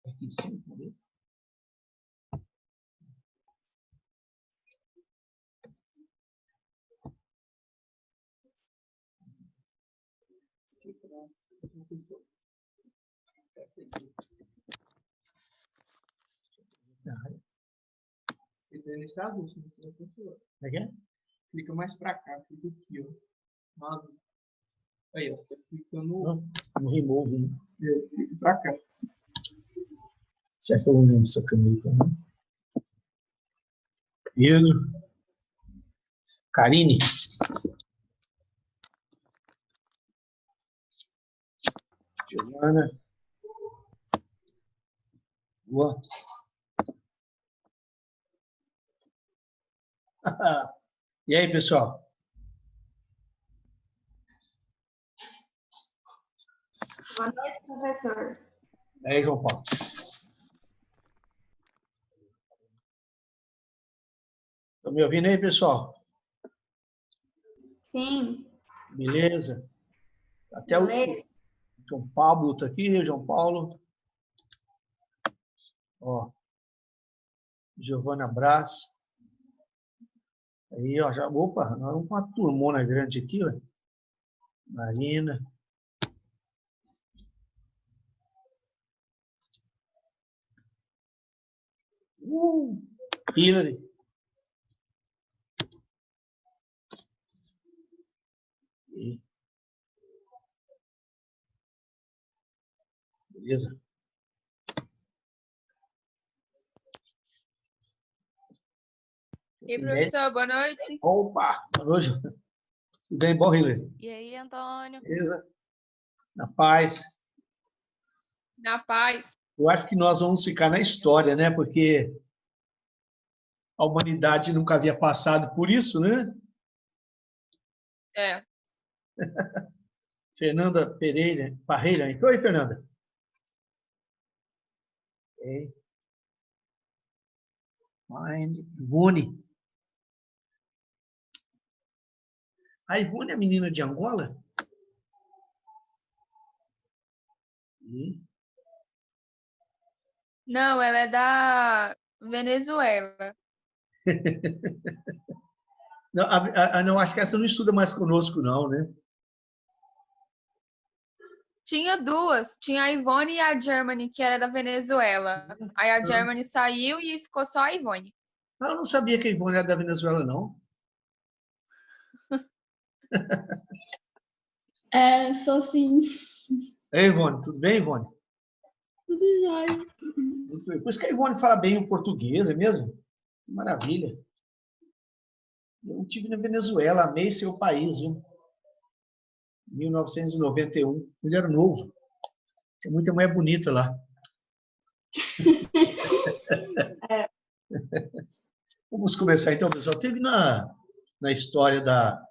Aqui em cima, vamos ver. Você está listado? É que é? Clica mais para cá, clica aqui, ó. Aí, ó, você tá clicando No remove, né? clica para cá. Será que eu vou usar essa caneta, né? Pedro. Karine. Giovana. Boa. E aí, pessoal? Boa noite, professor. E aí, João Paulo? Estão me ouvindo aí, pessoal? Sim. Beleza? Até Beleza. o João Pablo está aqui, João Paulo. Ó, Giovana Brás. Aí, ó, já, opa, nós vamos com uma turmona grande aqui, ó. Marina. Hillary. E... Beleza? E aí, professor, boa noite. Opa, boa noite. Tudo bem, bom, Hillary? E aí, Antônio? Beleza? Na paz. Na paz. Eu acho que nós vamos ficar na história, né? Porque a humanidade nunca havia passado por isso, né? É. Fernanda Pereira, Parreira. Oi, Fernanda. Okay. Ivone. A Ivone é a menina de Angola? Não, ela é da Venezuela. Não, não, acho que essa não estuda mais conosco, não, né? Tinha duas. Tinha a Ivone e a Germany, que era da Venezuela. Aí a Germany saiu e ficou só a Ivone. Eu não sabia que a Ivone era da Venezuela, não. Sou sim. Ei, Ivone, tudo bem, Ivone? Tudo jóia. Muito bem. Por isso que a Ivone fala bem o português, é mesmo? Que maravilha. Eu estive na Venezuela, amei seu país, viu? 1991, quando era novo. Tinha muita mulher bonita lá. Vamos começar então, pessoal. Teve na história da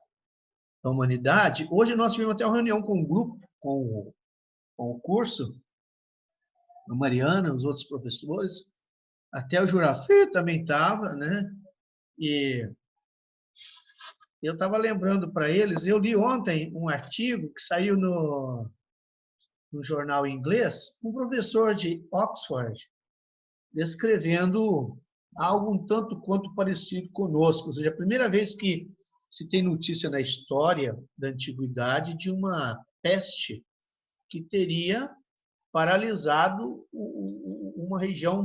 humanidade, hoje nós tivemos até uma reunião com o grupo, com o curso, a Mariana, os outros professores, até o Jurafê também estava, né? E eu estava lembrando para eles, eu li ontem um artigo que saiu no jornal inglês, um professor de Oxford, descrevendo algo um tanto quanto parecido conosco. Ou seja, a primeira vez que se tem notícia na história da antiguidade de uma peste que teria paralisado uma região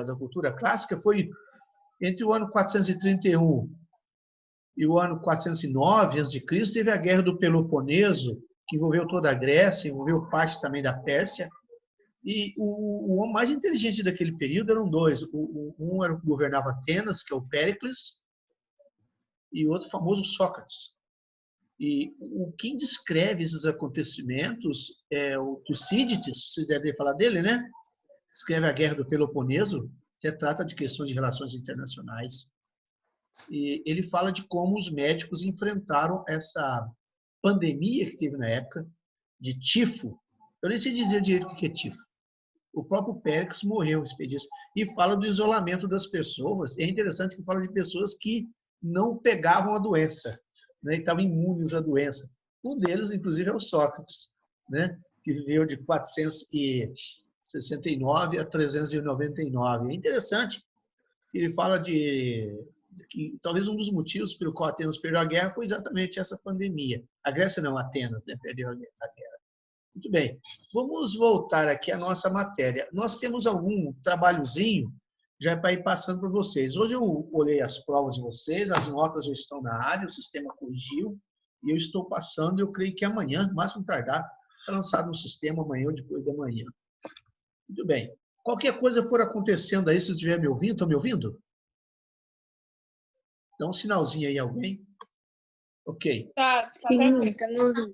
da cultura clássica. Foi entre o ano 431 e o ano 409 a.C., teve a Guerra do Peloponeso, que envolveu toda a Grécia, envolveu parte também da Pérsia. E o homem mais inteligente daquele período eram dois. Um era o que governava Atenas, que é o Péricles, e o outro famoso Sócrates. E quem descreve esses acontecimentos é o Tucídides, vocês devem falar dele, né? Escreve a Guerra do Peloponeso, que trata de questões de relações internacionais. E ele fala de como os médicos enfrentaram essa pandemia que teve na época de tifo. Eu nem sei dizer direito o que é tifo. O próprio Péricles morreu expedito. E fala do isolamento das pessoas. É interessante que fala de pessoas que não pegavam a doença. né, e estavam imunes à doença. Um deles, inclusive, é o Sócrates, né, que viveu de 469 a 399. É interessante que ele fala de que talvez um dos motivos pelo qual Atenas perdeu a guerra foi exatamente essa pandemia. A Grécia não, Atenas, né, perdeu a guerra. Muito bem. Vamos voltar aqui à nossa matéria. Nós temos algum trabalhozinho já para ir passando para vocês. Hoje eu olhei as provas de vocês, as notas já estão na área, o sistema corrigiu, e eu estou passando, eu creio que amanhã, máximo tardar, está lançado no sistema amanhã ou depois da manhã. Muito bem. Qualquer coisa for acontecendo aí, se estiver me ouvindo, estão me ouvindo? Dá um sinalzinho aí, alguém. Ok. Tá Sim, perfeito. tá me ouvindo.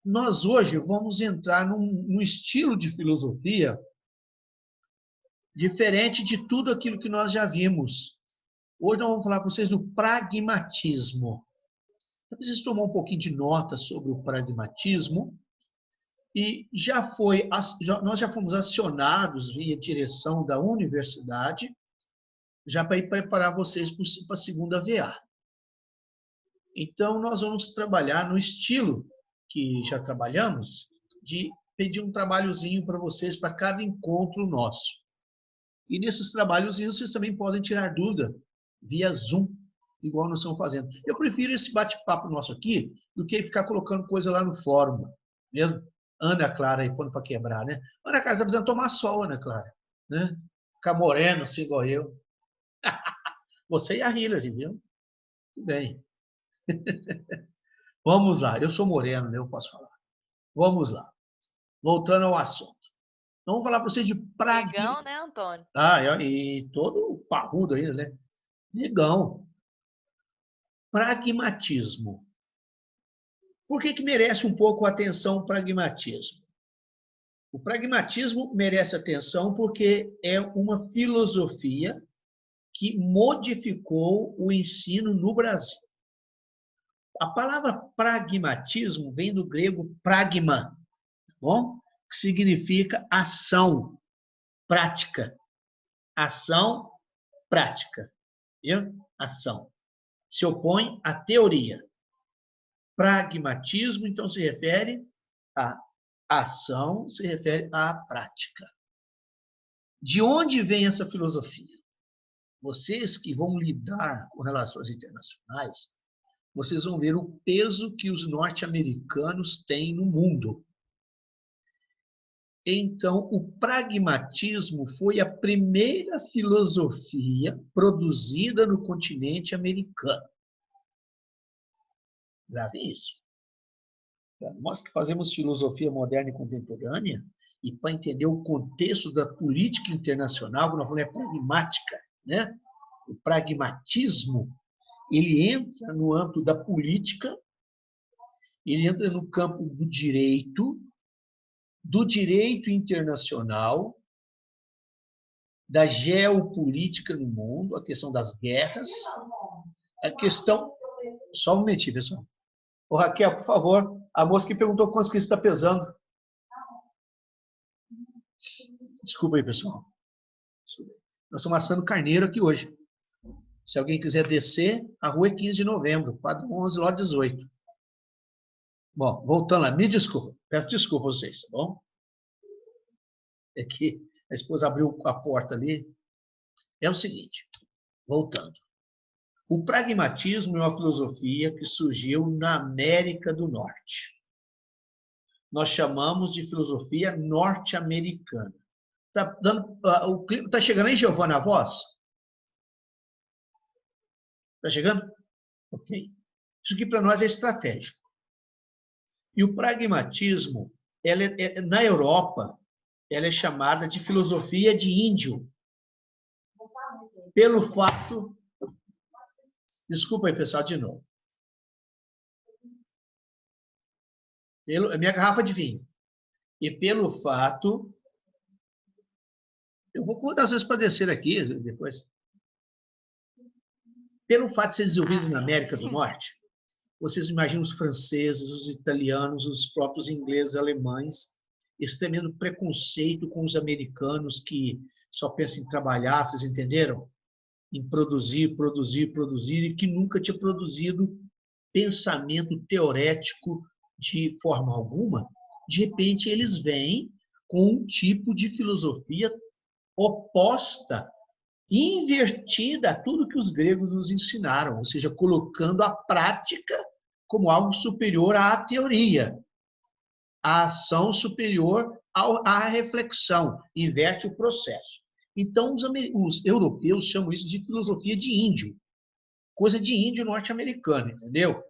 Nós hoje vamos entrar num estilo de filosofia diferente de tudo aquilo que nós já vimos. Hoje nós vamos falar para vocês do pragmatismo. Então, preciso tomar um pouquinho de nota sobre o pragmatismo. E nós já fomos acionados via direção da universidade, já para ir preparar vocês para a segunda VA. Então, nós vamos trabalhar no estilo que já trabalhamos, de pedir um trabalhozinho para vocês para cada encontro nosso. E nesses trabalhozinhos vocês também podem tirar dúvida via Zoom, igual nós estamos fazendo. Eu prefiro esse bate-papo nosso aqui do que ficar colocando coisa lá no fórum, mesmo. Ana Clara aí, pondo para quebrar, né? Ana Clara, você está precisando tomar sol, Ana Clara. Né? Ficar moreno, assim, igual eu. Você e a Hillary, viu? Tudo bem. Vamos lá. Eu sou moreno, né? Eu posso falar. Vamos lá. Voltando ao assunto. Então, vamos falar para vocês de pragmatismo. Negão, né, Antônio? E todo parrudo ainda, né? Negão. Pragmatismo. Por que merece um pouco atenção o pragmatismo? O pragmatismo merece atenção porque é uma filosofia que modificou o ensino no Brasil. A palavra pragmatismo vem do grego pragma, tá bom? Que significa ação, prática. Ação, prática. Viu? Ação. Se opõe à teoria. Pragmatismo, então, se refere à ação, se refere à prática. De onde vem essa filosofia? Vocês que vão lidar com relações internacionais, vocês vão ver o peso que os norte-americanos têm no mundo. Então, o pragmatismo foi a primeira filosofia produzida no continente americano. Grave isso. Nós que fazemos filosofia moderna e contemporânea, e para entender o contexto da política internacional, nós falamos é pragmática, né? O pragmatismo, ele entra no âmbito da política, ele entra no campo do direito internacional, da geopolítica no mundo, a questão das guerras, a questão... Só um momentinho, pessoal. Ô, Raquel, por favor, a moça que perguntou quantos quilos está pesando. Desculpa aí, pessoal. Nós estamos assando carneiro aqui hoje. Se alguém quiser descer, a rua é 15 de novembro, quadro 11, lote 18. Bom, voltando lá, me desculpa. Peço desculpa a vocês, tá bom? É que a esposa abriu a porta ali. É o seguinte, voltando. O pragmatismo é uma filosofia que surgiu na América do Norte. Nós chamamos de filosofia norte-americana. Tá chegando aí, Giovana, a voz? Está chegando? Ok. Isso aqui para nós é estratégico. E o pragmatismo, na Europa, ela é chamada de filosofia de índio. Pelo fato... Desculpa aí, pessoal, de novo. É minha garrafa de vinho. E pelo fato... Eu vou contar vocês para descer aqui depois. Pelo fato de vocês desenvolvidos na América do Norte, vocês imaginam os franceses, os italianos, os próprios ingleses, alemães, esse tremendo preconceito com os americanos que só pensam em trabalhar, vocês entenderam? Em produzir, produzir, produzir, e que nunca tinha produzido pensamento teorético de forma alguma, de repente eles vêm com um tipo de filosofia oposta, invertida a tudo que os gregos nos ensinaram, ou seja, colocando a prática como algo superior à teoria, a ação superior à reflexão, inverte o processo. Então, os europeus chamam isso de filosofia de índio, coisa de índio norte-americano, entendeu?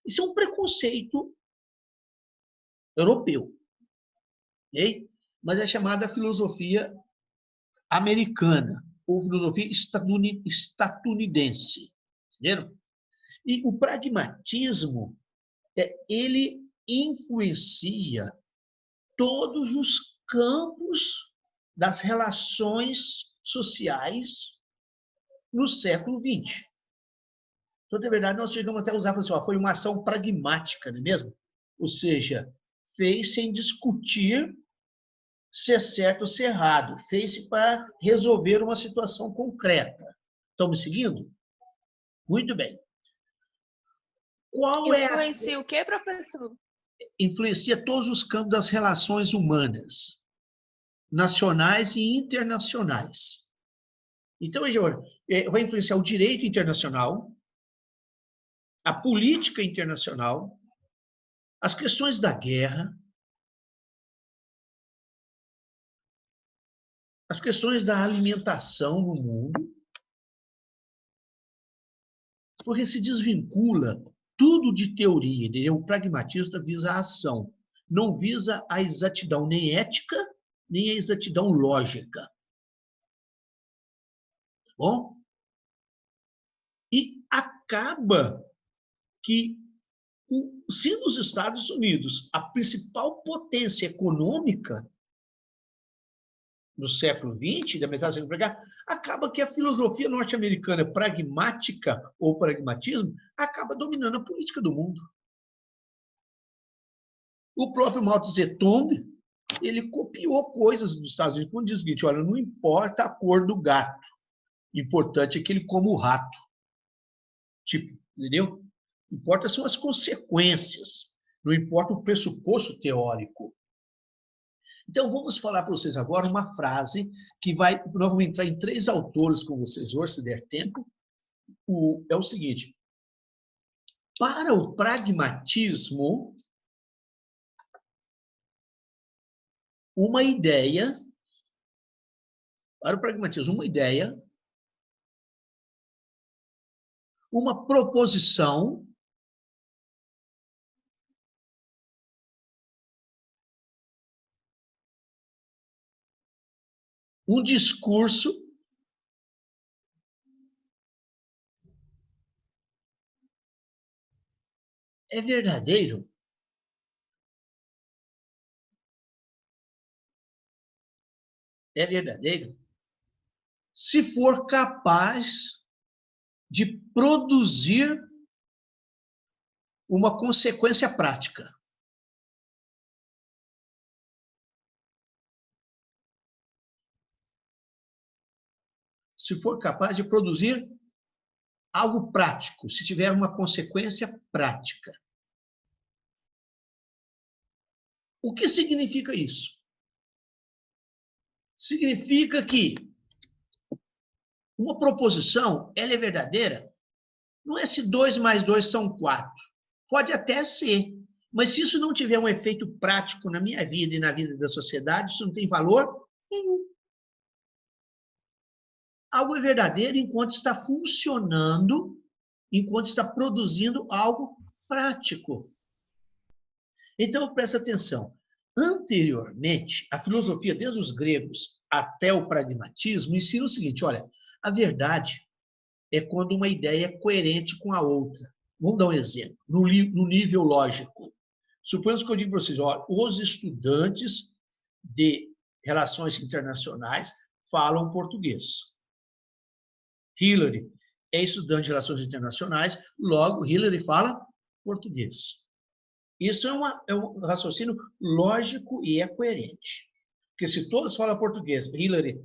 Isso é um preconceito europeu, ok? Mas é chamada filosofia americana, ou filosofia estadunidense, entenderam? E o pragmatismo, ele influencia todos os campos das relações sociais no século XX. Então, na verdade, nós chegamos até a usar, assim, foi uma ação pragmática, não é mesmo? Ou seja, fez sem discutir se é certo ou se é errado, fez para resolver uma situação concreta. Estão me seguindo? Muito bem. Qual é a... Influencia o quê, professor? Influencia todos os campos das relações humanas, nacionais e internacionais. Então, vai influenciar o direito internacional, a política internacional, as questões da guerra, as questões da alimentação no mundo, porque se desvincula tudo de teoria, entendeu? O pragmatista visa a ação, não visa a exatidão nem ética, nem a exatidão lógica. Tá bom? E acaba que, sendo os Estados Unidos a principal potência econômica no século XX, da metade do século para cá, acaba que a filosofia norte-americana pragmática ou pragmatismo acaba dominando a política do mundo. O próprio Mao Tse-tung, ele copiou coisas dos Estados Unidos quando diz o seguinte, olha, não importa a cor do gato, o importante é que ele coma o rato. Tipo, entendeu? Importa são as consequências, não importa o pressuposto teórico. Então, vamos falar para vocês agora uma frase que nós vamos entrar em 3 autores com vocês hoje, se der tempo. É o seguinte, para o pragmatismo, uma ideia, uma proposição, um discurso é verdadeiro? É verdadeiro? Se for capaz de produzir uma consequência prática. Se for capaz de produzir algo prático, se tiver uma consequência prática. O que significa isso? Significa que uma proposição, ela é verdadeira, não é se 2 mais 2 são 4. Pode até ser, mas se isso não tiver um efeito prático na minha vida e na vida da sociedade, isso não tem valor nenhum. Algo é verdadeiro enquanto está funcionando, enquanto está produzindo algo prático. Então, presta atenção. Anteriormente, a filosofia, desde os gregos até o pragmatismo, ensina o seguinte, olha, a verdade é quando uma ideia é coerente com a outra. Vamos dar um exemplo, no nível lógico. Suponhamos que eu digo para vocês, olha, os estudantes de relações internacionais falam português. Hillary é estudante de relações internacionais, logo Hillary fala português. Isso é um raciocínio lógico e é coerente. Porque se todos falam português, Hillary,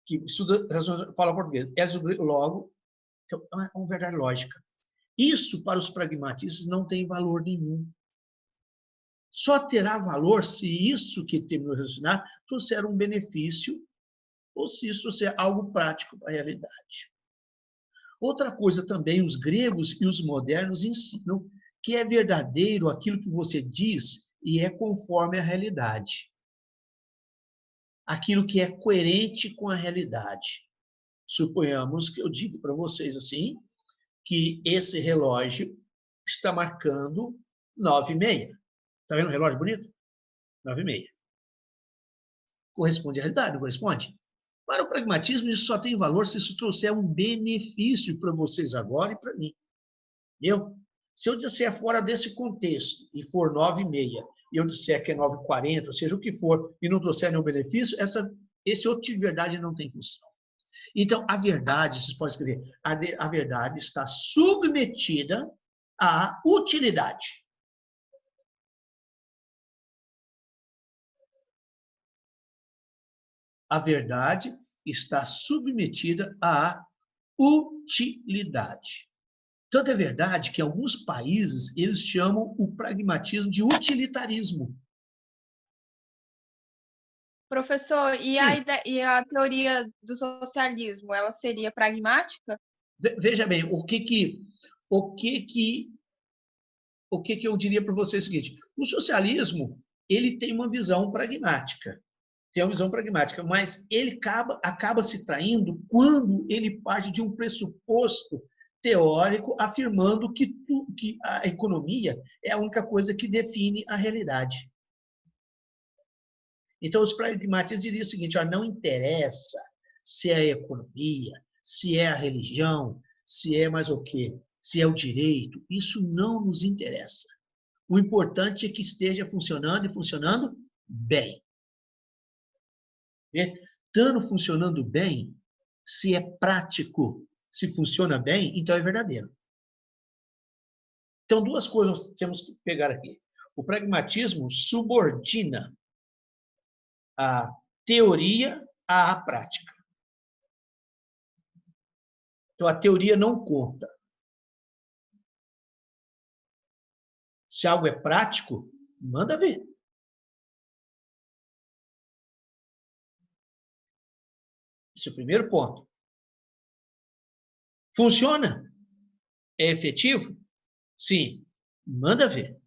que estuda, fala português, logo, então, é uma verdade lógica. Isso, para os pragmatistas, não tem valor nenhum. Só terá valor se isso que terminou de raciocinar trouxer um benefício ou se isso trouxer algo prático para a realidade. Outra coisa também, os gregos e os modernos ensinam que é verdadeiro aquilo que você diz e é conforme a realidade. Aquilo que é coerente com a realidade. Suponhamos que eu digo para vocês assim, que esse relógio está marcando 9h30. Está vendo um relógio bonito? 9h30. Corresponde à realidade, não corresponde? Para o pragmatismo, isso só tem valor se isso trouxer um benefício para vocês agora e para mim. Entendeu? Se eu disser fora desse contexto e for 9h30, e eu disser que é 9h40, seja o que for, e não trouxer nenhum benefício, esse outro tipo de verdade não tem função. Então, a verdade, vocês podem escrever, a verdade está submetida à utilidade. A verdade está submetida à utilidade. Tanto é verdade que em alguns países eles chamam o pragmatismo de utilitarismo. Professor, e a teoria do socialismo, ela seria pragmática? Veja bem, o que eu diria para vocês é o seguinte: o socialismo ele tem uma visão pragmática. Tem uma visão pragmática, mas ele acaba se traindo quando ele parte de um pressuposto teórico afirmando que a economia é a única coisa que define a realidade. Então, os pragmatistas diriam o seguinte: ó, não interessa se é a economia, se é a religião, se é mais o quê, se é o direito, isso não nos interessa. O importante é que esteja funcionando e funcionando bem. Estando funcionando bem, se é prático, se funciona bem, então é verdadeiro. Então, duas coisas nós temos que pegar aqui. O pragmatismo subordina a teoria à prática. Então, a teoria não conta. Se algo é prático, manda ver. Esse é o primeiro ponto. Funciona? É efetivo? Sim. Manda ver.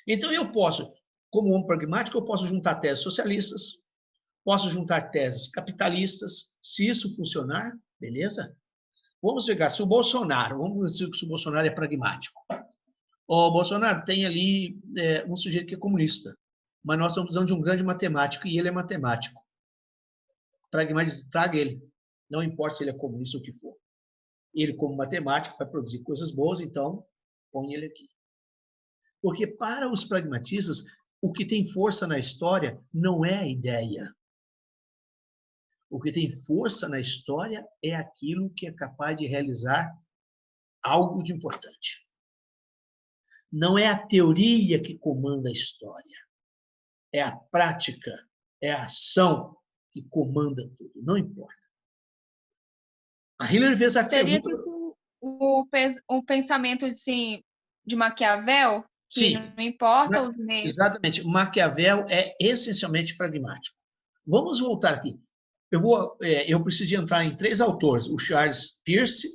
Então, eu posso, como homem pragmático, eu posso juntar teses socialistas, posso juntar teses capitalistas. Se isso funcionar, beleza? Vamos pegar, se o Bolsonaro, vamos dizer que o Bolsonaro é pragmático. O Bolsonaro tem ali um sujeito que é comunista, mas nós estamos precisando de um grande matemático e ele é matemático. Traga ele. Não importa se ele é comunista ou o que for. Ele, como matemático, vai produzir coisas boas, então põe ele aqui. Porque para os pragmatistas, o que tem força na história não é a ideia. O que tem força na história é aquilo que é capaz de realizar algo de importante. Não é a teoria que comanda a história. É a prática, é a ação que comanda tudo. Não importa. A Hillary fez a Seria pergunta... tipo o pensamento assim, de Maquiavel, que Sim, não importa os meios. exatamente. Maquiavel é essencialmente pragmático. Vamos voltar aqui. Eu preciso entrar em 3 autores: o Charles Peirce,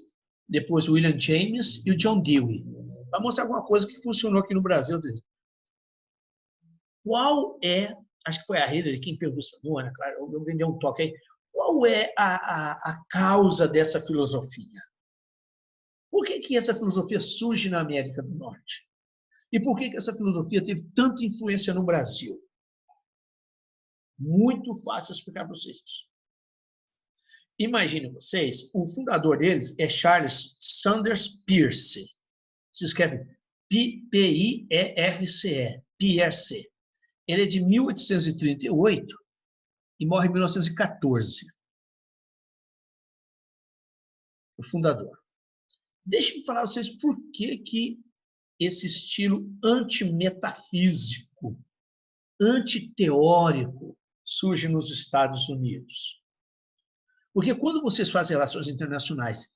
depois o William James e o John Dewey, para mostrar alguma coisa que funcionou aqui no Brasil. Qual é, acho que foi a Hillary quem perguntou, Ana Clara, eu vou um toque aí, qual é a causa dessa filosofia? Por que essa filosofia surge na América do Norte? E por que essa filosofia teve tanta influência no Brasil? Muito fácil explicar para vocês isso. Imaginem vocês, o fundador deles é Charles Sanders Peirce. Se escreve P-I-E-R-C-E, Peirce. Ele é de 1838 e morre em 1914. O fundador. Deixe-me falar a vocês por que esse estilo antimetafísico, antiteórico, surge nos Estados Unidos. Porque quando vocês fazem relações internacionais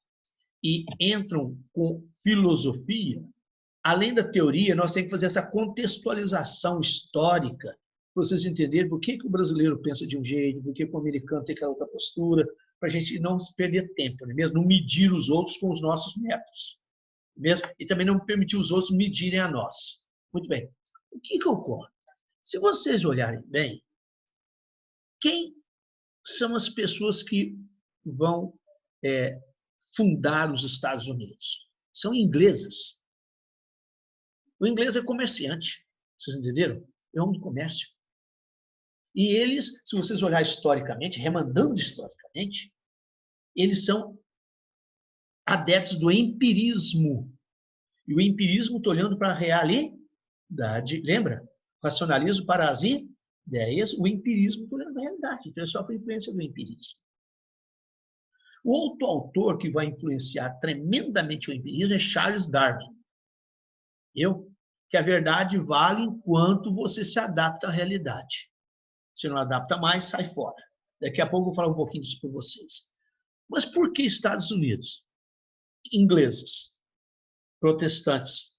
e entram com filosofia, além da teoria, nós temos que fazer essa contextualização histórica, para vocês entenderem por que o brasileiro pensa de um jeito, por que o americano tem aquela outra postura, para a gente não perder tempo, não é mesmo? Não medir os outros com os nossos métodos, mesmo? E também não permitir os outros medirem a nós. Muito bem. O que ocorre? Se vocês olharem bem, quem são as pessoas que vão fundar os Estados Unidos? São ingleses. O inglês é comerciante. Vocês entenderam? É um comércio. E eles, se vocês olharem historicamente, remandando historicamente, eles são adeptos do empirismo. E o empirismo, estou olhando para a realidade. Lembra? Racionalismo para as ideias, o empirismo estou olhando para a realidade. Então, é só por influência do empirismo. O outro autor que vai influenciar tremendamente o empirismo é Charles Darwin. Que a verdade vale enquanto você se adapta à realidade. Se não adapta mais, sai fora. Daqui a pouco eu vou falar um pouquinho disso para vocês. Mas por que Estados Unidos? Ingleses, protestantes,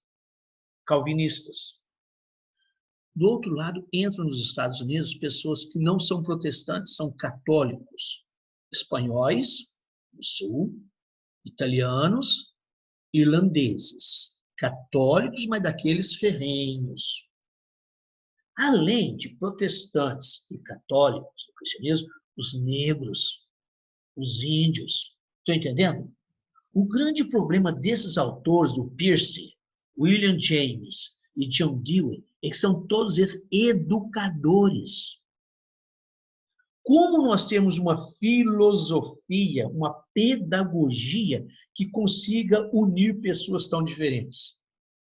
calvinistas. Do outro lado, entram nos Estados Unidos pessoas que não são protestantes, são católicos. Espanhóis, do sul, italianos, irlandeses. Católicos, mas daqueles ferrenhos. Além de protestantes e católicos, o cristianismo, os negros, os índios. Estão entendendo? O grande problema desses autores, do Pierce, William James e John Dewey, é que são todos esses educadores. Como nós temos uma filosofia, uma pedagogia que consiga unir pessoas tão diferentes?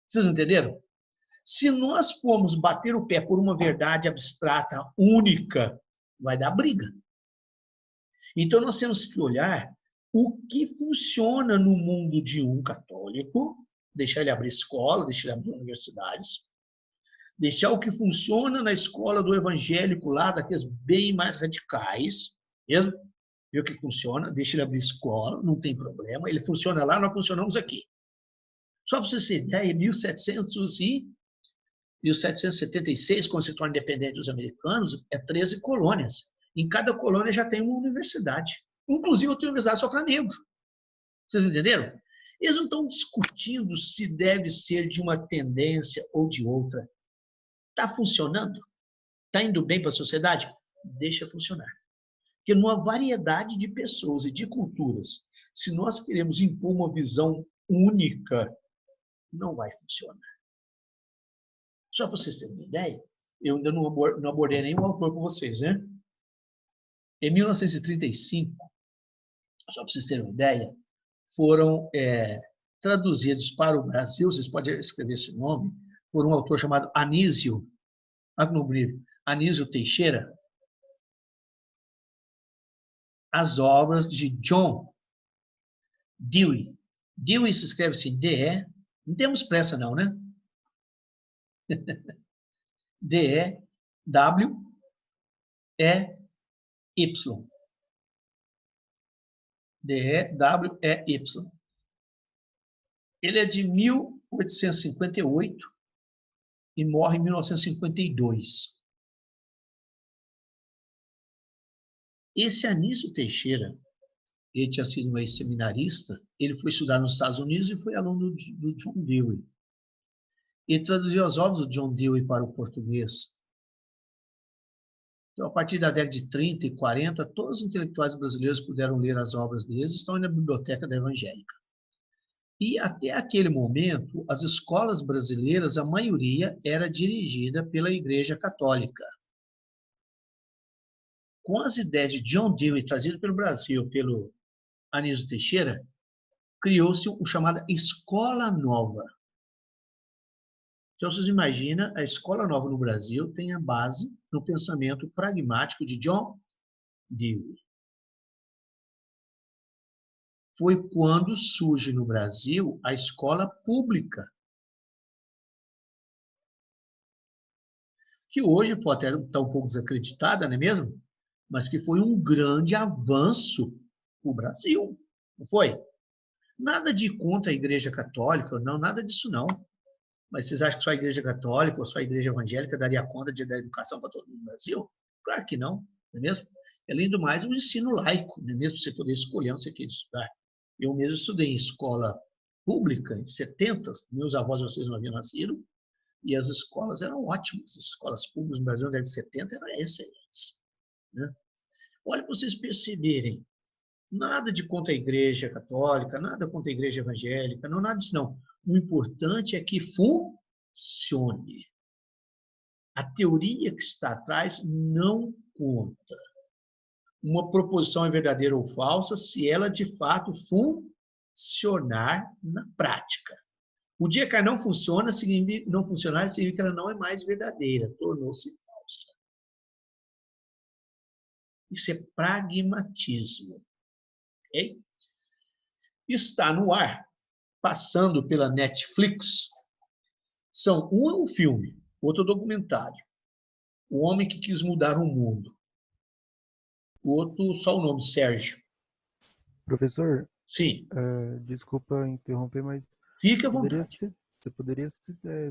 Vocês entenderam? Se nós formos bater o pé por uma verdade abstrata, única, vai dar briga. Então, nós temos que olhar o que funciona no mundo de um católico, deixar ele abrir escola, deixar ele abrir universidades, deixar o que funciona na escola do evangélico lá, daqueles bem mais radicais, mesmo, ver o que funciona, deixa ele abrir escola, não tem problema, ele funciona lá, nós funcionamos aqui. Só para vocês terem ideia, em 1776, quando se torna independente dos americanos, é 13 colônias. Em cada colônia já tem uma universidade. Inclusive, eu tenho universidade só para negro. Vocês entenderam? Eles não estão discutindo se deve ser de uma tendência ou de outra. Está funcionando? Está indo bem para a sociedade? Deixa funcionar. Porque numa variedade de pessoas e de culturas, se nós queremos impor uma visão única, não vai funcionar. Só para vocês terem uma ideia, eu ainda não abordei nenhum autor com vocês, né? Em 1935, só para vocês terem uma ideia, foram traduzidos para o Brasil, vocês podem escrever esse nome, por um autor chamado Anísio, Anísio Teixeira, as obras de John Dewey. Dewey se escreve-se D-E, não temos pressa não, né? D-E-W-E-Y. D-E-W-E-Y. Ele é de 1858 e morre em 1952. Esse Anísio Teixeira, ele tinha sido um ex-seminarista, ele foi estudar nos Estados Unidos e foi aluno do John Dewey. Ele traduziu as obras do John Dewey para o português. Então, a partir da década de 30 e 40, todos os intelectuais brasileiros puderam ler as obras deles, estão na biblioteca da Evangélica. E até aquele momento, as escolas brasileiras, a maioria era dirigida pela Igreja Católica. Com as ideias de John Dewey trazidas pelo Brasil, pelo Anísio Teixeira, criou-se o chamada Escola Nova. Então, vocês imaginam, a Escola Nova no Brasil tem a base no pensamento pragmático de John Dewey. Foi quando surge no Brasil a escola pública, que hoje pode estar um pouco desacreditada, não é mesmo? Mas que foi um grande avanço para o Brasil, não foi? Nada de contra a Igreja Católica, não, nada disso não. Mas vocês acham que só a Igreja Católica ou só a Igreja Evangélica daria conta da educação para todo mundo no Brasil? Claro que não, não é mesmo? Além do mais, o ensino laico, não é mesmo? Você poder escolher onde você quer estudar. Eu mesmo estudei em escola pública, em 70, meus avós, vocês não haviam nascido, e as escolas eram ótimas. As escolas públicas no Brasil na década de 70 eram excelentes. Né? Olha para vocês perceberem, nada de contra a Igreja Católica, nada contra a Igreja Evangélica, não, nada disso não. O importante é que funcione. A teoria que está atrás não conta. Uma proposição é verdadeira ou falsa se ela, de fato, funcionar na prática. O dia que ela não funciona, não funcionar, significa que ela não é mais verdadeira, tornou-se falsa. Isso é pragmatismo. Okay? Está no ar, passando pela Netflix, são um é um filme, outro documentário. O Homem que Quis Mudar o Mundo. O outro, só o nome, Sérgio. Professor, Sim, desculpa interromper, mas fique à vontade. você poderia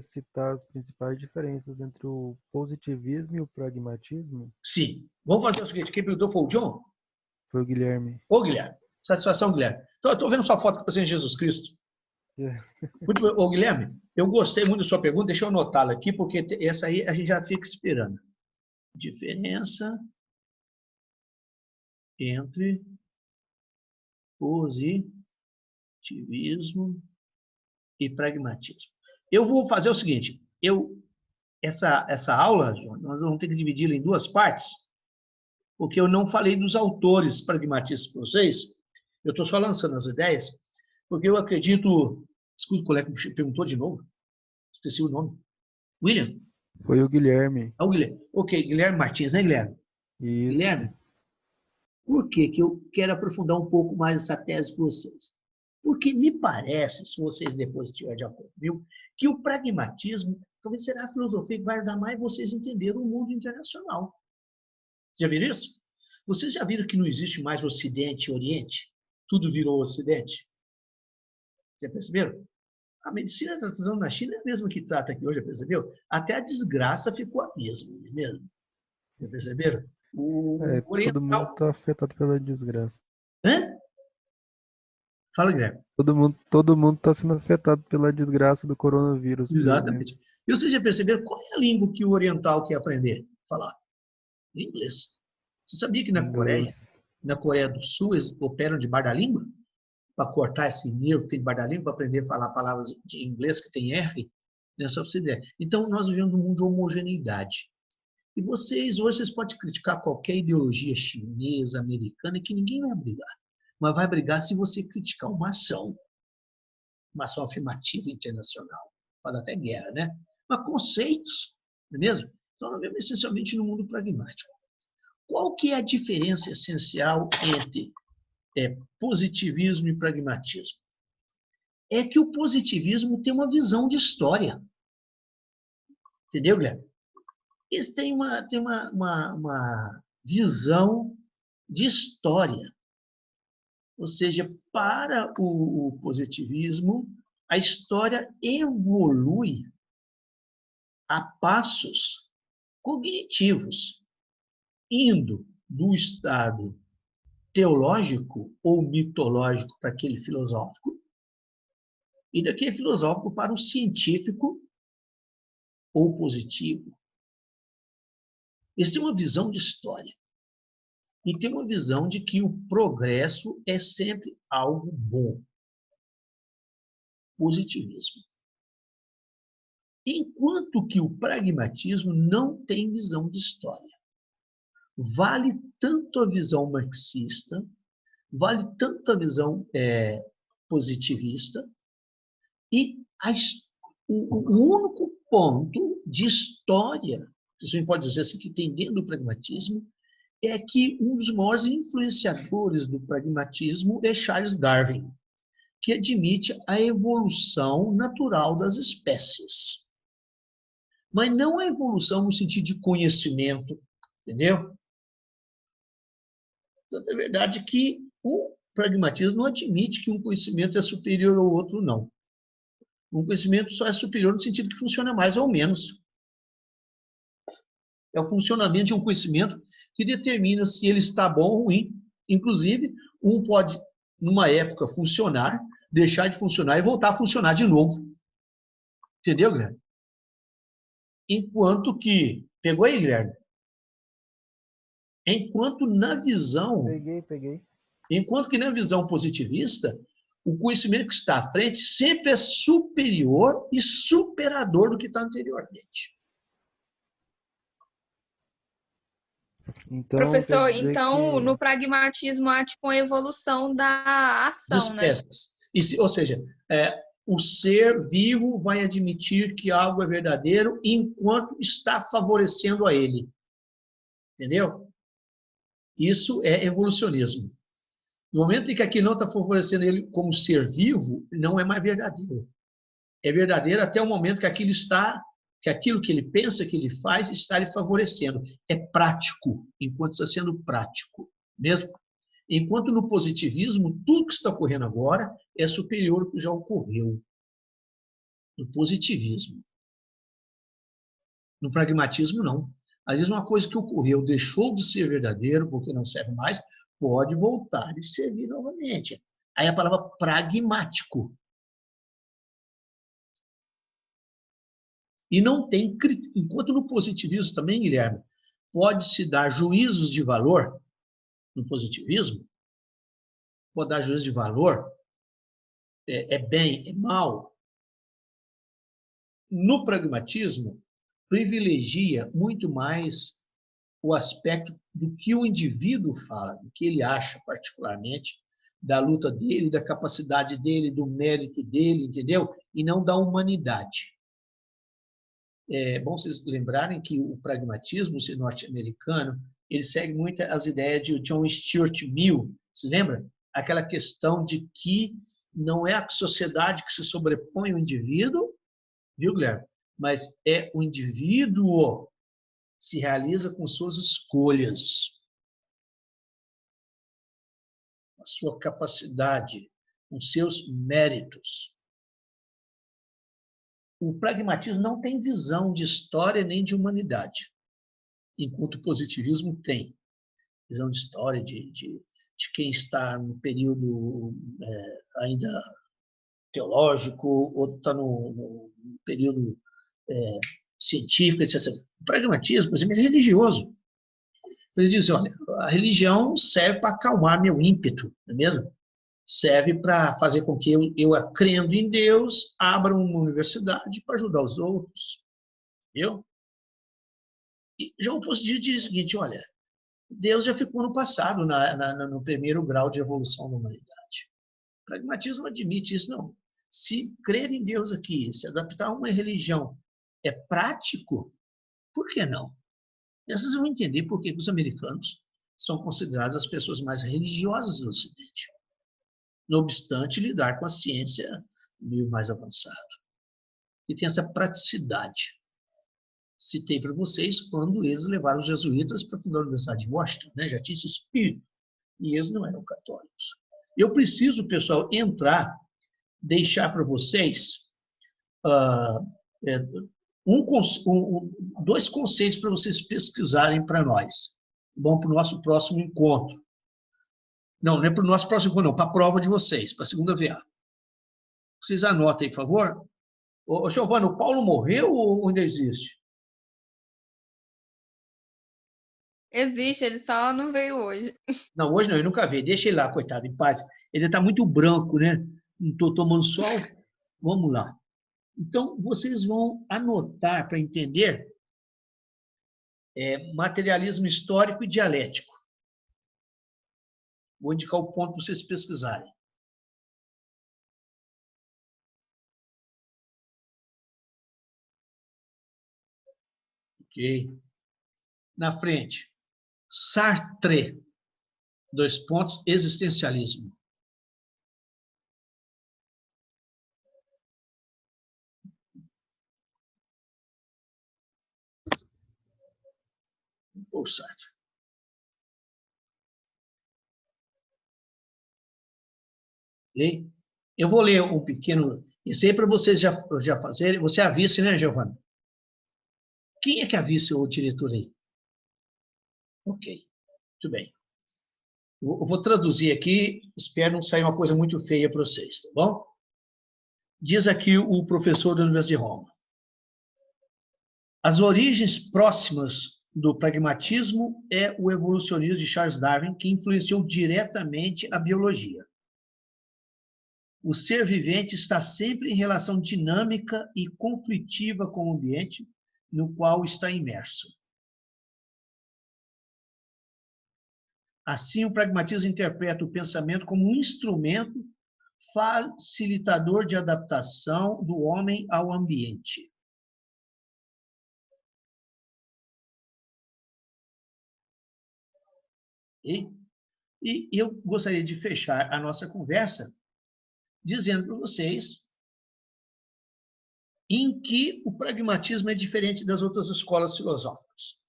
citar as principais diferenças entre o positivismo e o pragmatismo? Sim. Vamos fazer o seguinte, quem perguntou foi o John? Foi o Guilherme. Ô, Guilherme. Satisfação, Guilherme. Então, eu estou vendo sua foto com o Senhor Jesus Cristo. Muito bem. Ô, Guilherme, eu gostei muito da sua pergunta, deixa eu anotá-la aqui, porque essa aí a gente já fica esperando. Diferença entre positivismo e pragmatismo. Eu vou fazer o seguinte, essa aula, João, nós vamos ter que dividi-la em duas partes, porque eu não falei dos autores pragmatistas para vocês, eu estou só lançando as ideias, porque eu acredito... Desculpa, o colega me perguntou de novo. Esqueci o nome. William? Foi o Guilherme. Ah, o Guilherme. Ok, Guilherme Martins, né, Guilherme? Isso. Guilherme, por que eu quero aprofundar um pouco mais essa tese com vocês? Porque me parece, se vocês depois estiverem de acordo comigo, que o pragmatismo talvez será a filosofia que vai ajudar mais vocês a entenderem o mundo internacional. Já viram isso? Vocês já viram que não existe mais Ocidente e Oriente? Tudo virou Ocidente? Já perceberam? A medicina tratando na China é a mesma que trata aqui hoje, já percebeu? Até a desgraça ficou a mesma, não é mesmo? Já perceberam? O Todo mundo oriental... está afetado pela desgraça. Hã? Fala, Guilherme. Todo mundo está sendo afetado pela desgraça do coronavírus, por exemplo. Exatamente. E vocês já perceberam qual é a língua que o oriental quer aprender? Falar. Inglês. Você sabia que na Coreia do Sul, eles operam debaixo da língua? Para cortar esse nervo que tem debaixo da língua, para aprender a falar palavras de inglês que tem R? Não é só para você ver. Então, nós vivemos num mundo de homogeneidade. E hoje, vocês podem criticar qualquer ideologia chinesa, americana, que ninguém vai brigar. Mas vai brigar se você criticar uma ação afirmativa internacional. Pode até guerra, né? Mas conceitos, não é mesmo? Então, nós vivemos essencialmente no mundo pragmático. Qual que é a diferença essencial entre positivismo e pragmatismo? É que o positivismo tem uma visão de história. Entendeu, Guilherme? Eles têm uma visão de história. Ou seja, para o positivismo, a história evolui a passos cognitivos, indo do estado teológico ou mitológico para aquele filosófico, e daquele filosófico para o científico ou positivo. Eles têm uma visão de história. E tem uma visão de que o progresso é sempre algo bom. Positivismo. Enquanto que o pragmatismo não tem visão de história. Vale tanto a visão marxista, vale tanto a visão positivista, e o único ponto de história, que a gente pode dizer assim, que tem dentro do pragmatismo, é que um dos maiores influenciadores do pragmatismo é Charles Darwin, que admite a evolução natural das espécies. Mas não a evolução no sentido de conhecimento, entendeu? Então, é verdade que o pragmatismo não admite que um conhecimento é superior ao outro, não. Um conhecimento só é superior no sentido que funciona mais ou menos. É o funcionamento de um conhecimento que determina se ele está bom ou ruim. Inclusive, um pode, numa época, funcionar, deixar de funcionar e voltar a funcionar de novo. Entendeu, Guilherme? Enquanto que... Pegou aí, Guilherme? Enquanto na visão... Peguei. Enquanto que na visão positivista, o conhecimento que está à frente sempre é superior e superador do que está anteriormente. Então, Professor, quer dizer então que... no pragmatismo há tipo uma evolução da ação, né? Espécies. Ou seja, o ser vivo vai admitir que algo é verdadeiro enquanto está favorecendo a ele. Entendeu? Isso é evolucionismo. No momento em que aquilo não está favorecendo ele como ser vivo, não é mais verdadeiro. É verdadeiro até o momento que aquilo que ele pensa, que ele faz, está lhe favorecendo. É prático, enquanto está sendo prático. Mesmo? Enquanto no positivismo, tudo que está ocorrendo agora é superior ao que já ocorreu. No positivismo. No pragmatismo, não. Às vezes, uma coisa que ocorreu deixou de ser verdadeiro, porque não serve mais, pode voltar e servir novamente. Aí a palavra pragmático. E não tem... Enquanto no positivismo também, Guilherme, pode-se dar juízos de valor, no positivismo, pode dar juízo de valor, é bem, é mal. No pragmatismo, privilegia muito mais o aspecto do que o indivíduo fala, do que ele acha particularmente, da luta dele, da capacidade dele, do mérito dele, entendeu? E não da humanidade. É bom vocês lembrarem que o pragmatismo norte-americano, ele segue muito as ideias de John Stuart Mill, se lembra? Aquela questão de que não é a sociedade que se sobrepõe ao indivíduo, viu, Guilherme? Mas é o indivíduo se realiza com suas escolhas, a sua capacidade, com seus méritos. O pragmatismo não tem visão de história nem de humanidade, enquanto o positivismo tem visão de história, de quem está no período ainda teológico, ou está no período científico, etc. O pragmatismo, por exemplo, é religioso. Eles dizem, olha, a religião serve para acalmar meu ímpeto, não é mesmo? Serve para fazer com que eu, crendo em Deus, abra uma universidade para ajudar os outros. Viu? E João Positivo diz o seguinte, olha, Deus já ficou no passado, no primeiro grau de evolução da humanidade. O pragmatismo admite isso, não. Se crer em Deus aqui, se adaptar a uma religião é prático, por que não? E vocês vão entender por que os americanos são considerados as pessoas mais religiosas do Ocidente. Não obstante lidar com a ciência meio mais avançada. E tem essa praticidade. Citei para vocês quando eles levaram os jesuítas para fundar a Universidade de Washington, né? Já tinha esse espírito. E eles não eram católicos. Eu preciso, pessoal, deixar para vocês dois conceitos para vocês pesquisarem para nós. Bom, para o nosso próximo encontro. Não é para o nosso próximo encontro, não, para a prova de vocês, para a segunda VA. Vocês anotem, por favor. Ô, Giovana, o Paulo morreu ou ainda existe? Existe, ele só não veio hoje. Não, hoje não, eu nunca vi. Deixa ele lá, coitado, em paz. Ele está muito branco, né? Não estou tomando sol. Vamos lá. Então, vocês vão anotar para entender materialismo histórico e dialético. Vou indicar o ponto para vocês pesquisarem. Ok. Na frente, Sartre, existencialismo. Ou Sartre. Ok? Eu vou ler um pequeno... Isso aí para vocês já fazerem. Você é a vice, né, Giovana? Quem é que é a vice ou diretor aí? Ok, muito bem. Eu vou traduzir aqui, espero não sair uma coisa muito feia para vocês, tá bom? Diz aqui o professor da Universidade de Roma. As origens próximas do pragmatismo é o evolucionismo de Charles Darwin, que influenciou diretamente a biologia. O ser vivente está sempre em relação dinâmica e conflitiva com o ambiente no qual está imerso. Assim, o pragmatismo interpreta o pensamento como um instrumento facilitador de adaptação do homem ao ambiente. E eu gostaria de fechar a nossa conversa dizendo para vocês em que o pragmatismo é diferente das outras escolas filosóficas.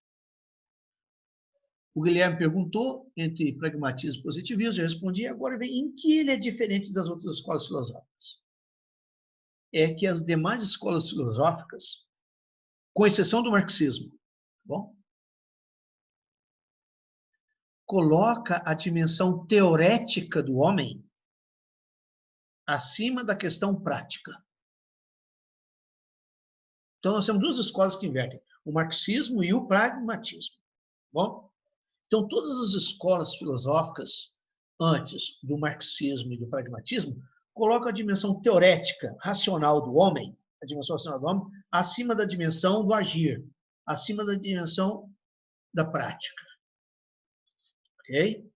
O Guilherme perguntou entre pragmatismo e positivismo, eu respondi, agora vem em que ele é diferente das outras escolas filosóficas. É que as demais escolas filosóficas, com exceção do marxismo, tá bom? Coloca a dimensão teorética do homem acima da questão prática. Então, nós temos duas escolas que invertem, o marxismo e o pragmatismo. Bom? Então, todas as escolas filosóficas, antes do marxismo e do pragmatismo, colocam a dimensão teorética, racional do homem, a dimensão racional do homem, acima da dimensão do agir, acima da dimensão da prática. Ok?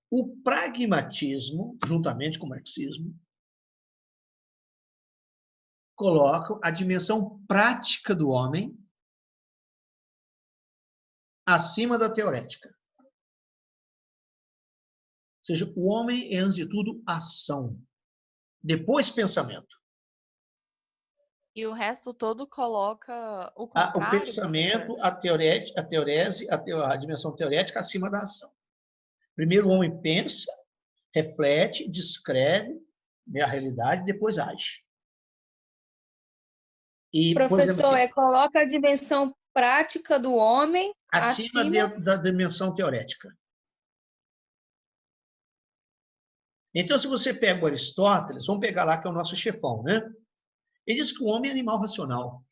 O pragmatismo, juntamente com o marxismo, colocam a dimensão prática do homem acima da teorética. Ou seja, o homem é, antes de tudo, ação. Depois, pensamento. E o resto todo coloca o O contrário, pensamento, professor? a dimensão teorética acima da ação. Primeiro o homem pensa, reflete, descreve a realidade, depois age. E, por exemplo, Professor, coloca a dimensão prática do homem acima da dimensão teorética. Então, se você pega o Aristóteles, vamos pegar lá que é o nosso chefão, né? Ele diz que o homem é animal racional.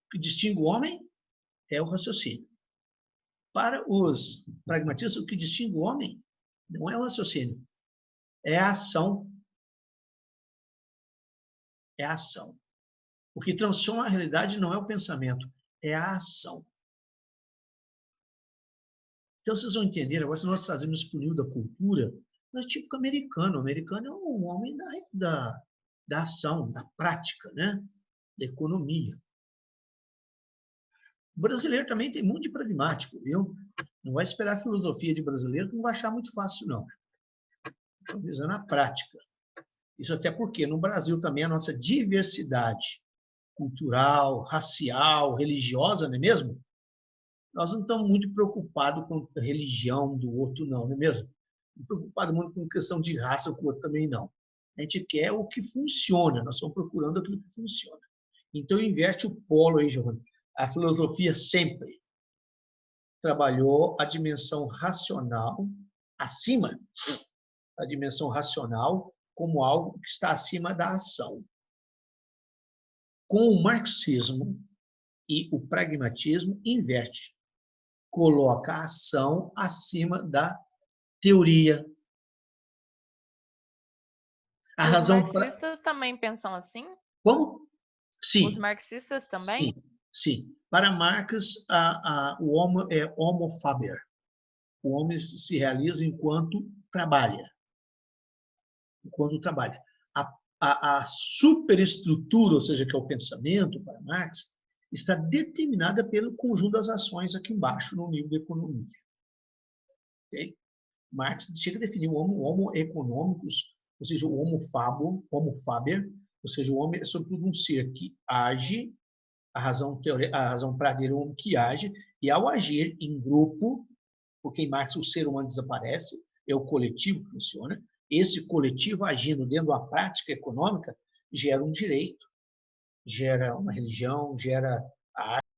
O que distingue o homem é o raciocínio. Para os pragmatistas, o que distingue o homem não é o raciocínio, é a ação. É a ação. O que transforma a realidade não é o pensamento, é a ação. Então, vocês vão entender, agora, se nós trazemos para o nível da cultura, nós é típico americano. O americano é um homem da ação, da prática, né? Da economia. O brasileiro também tem muito de pragmático, viu? Não vai esperar a filosofia de brasileiro, que não vai achar muito fácil, não. Estou visando a prática. Isso até porque no Brasil também a nossa diversidade cultural, racial, religiosa, não é mesmo? Nós não estamos muito preocupados com a religião do outro, não é mesmo? Não preocupados muito com questão de raça com o outro também, não. A gente quer o que funciona, nós estamos procurando aquilo que funciona. Então, inverte o polo aí, Giovanni. A filosofia sempre trabalhou a dimensão racional acima da dimensão racional como algo que está acima da ação. Com o marxismo e o pragmatismo, inverte. Coloca a ação acima da teoria. A razão Os marxistas também pensam assim? Como? Sim. Os marxistas também? Sim. Sim. Para Marx, o homo é homo faber. O homem se realiza enquanto trabalha. Enquanto trabalha. A superestrutura, ou seja, que é o pensamento, para Marx, está determinada pelo conjunto das ações aqui embaixo, no nível da economia. Okay? Marx chega a definir o homo economicus, ou seja, o homo faber, ou seja, o homem é sobretudo um ser que age, a razão prática é o homem que age, e ao agir em grupo, porque em Marx o ser humano desaparece, é o coletivo que funciona. Esse coletivo agindo dentro da prática econômica gera um direito, gera uma religião, gera